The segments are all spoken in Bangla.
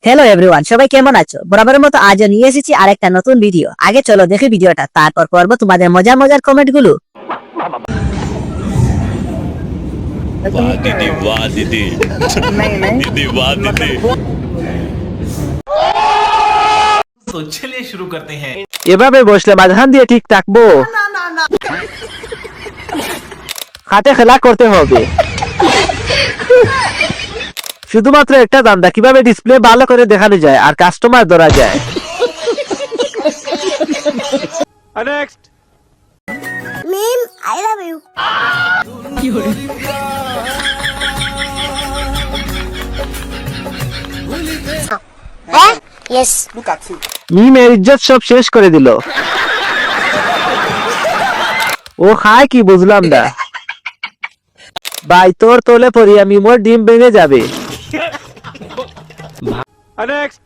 হ্যালো এভরিওয়ান, সবাই কেমন আছো? বরাবরের মতো আজও নিয়ে এসেছি আরেকটা নতুন ভিডিও। আগে চলো দেখি ভিডিওটা, তারপর করব তোমাদের মজার মজার কমেন্ট গুলো। वाह दीदी वाह दीदी दीदी वाह दीदी। तो चलिए शुरू करते हैं। এভাবে বসলে মাঝখান দিয়ে ঠিক থাকবো? হাতে খেলা করতে হবে। শুধুমাত্র একটা দান্দা, কিভাবে ডিসপ্লে ভালো করে দেখানো যায় আর কাস্টমার ধরা যায়। Next Mim, I love you. Yes. মিমের ইজ্জত সব শেষ করে দিল। ও খায় কি বুঝলাম না। ভাই তোর তোলে পড়ি আমি, মোর ডিম ভেঙে যাবে। নেক্সট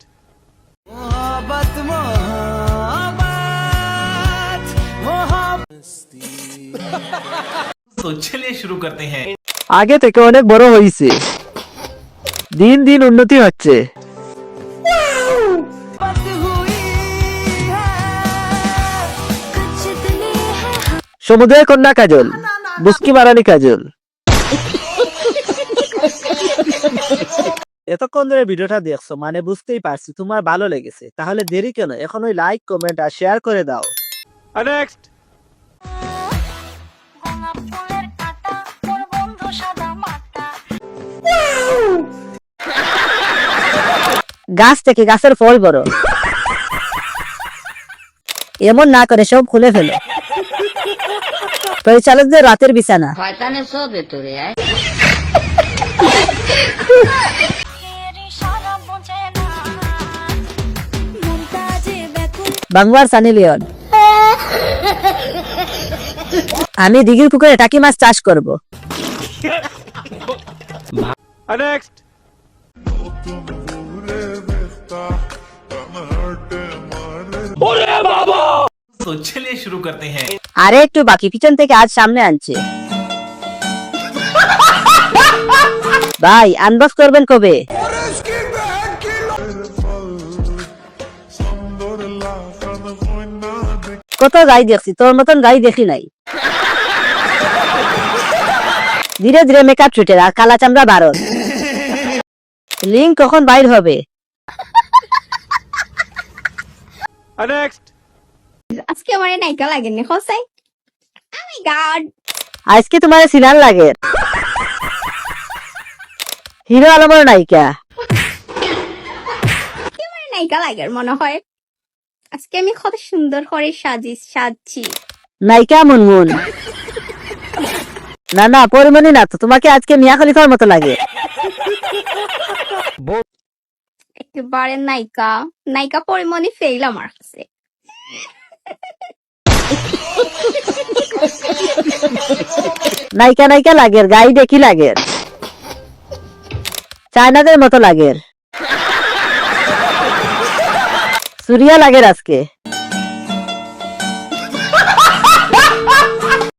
तो चलिए शुरू करते हैं। আগে থেকে অনেক বড় হইছে, দিন দিন উন্নতি হচ্ছে। সমুদ্রের কন্যা কাজল, মুস্কি মারানি কাজল। এতক্ষণ ধরে ভিডিওটা দেখছো মানে বুঝতেই পারছি তোমার ভালো লেগেছে। তাহলে দেরি কেন, এখন ওই লাইক কমেন্ট আর শেয়ার করে দাও। নেক্সট গাছ থেকে গাছের ফল বড়, এমন না করে সব খুলে ফেলো। পরিচালকদের রাতের বিছানা। শয়তানের সব ভেতরে আয়। বাংলার সানি লিওন। আমি দিঘির পুকুরে টাকি মাছ চাষ করব। নেক্সট तो चलिए शुरू करते हैं। আরে একটু বাকি, পিছন থেকে আজ সামনে আনছে। ভাই আনবক্স করবেন কবে? কত গাই দেখছি, তোর মতন গাই দেখি নাই। ধীরে ধীরে মেকআপ ছুটের আর কালা চামড়া বারণ। লিঙ্ক কখন বাইর হবে? নেক্সট আজকে আমার নায়িকা লাগেনি খসাই। Oh my god. আজকে তোমার সিনার লাগে। হিরো আলমের নায়িকা। আমার নায়িকা লাগে মনে হয়। আজকে আমি কত সুন্দর করে সাজছি। নায়িকা মুনমুন। না না, পরিমণি না তো, তোমাকে আজকে মিয়া খলিফার মতো লাগে। একেবারে নায়িকা পরিমণি ফেল আমার কাছে। নায়িকা নায়িকা লাগের, গাই দেখি লাগের, চায়নাদের মতো লাগের, সুরিয়া লাগের আজকে।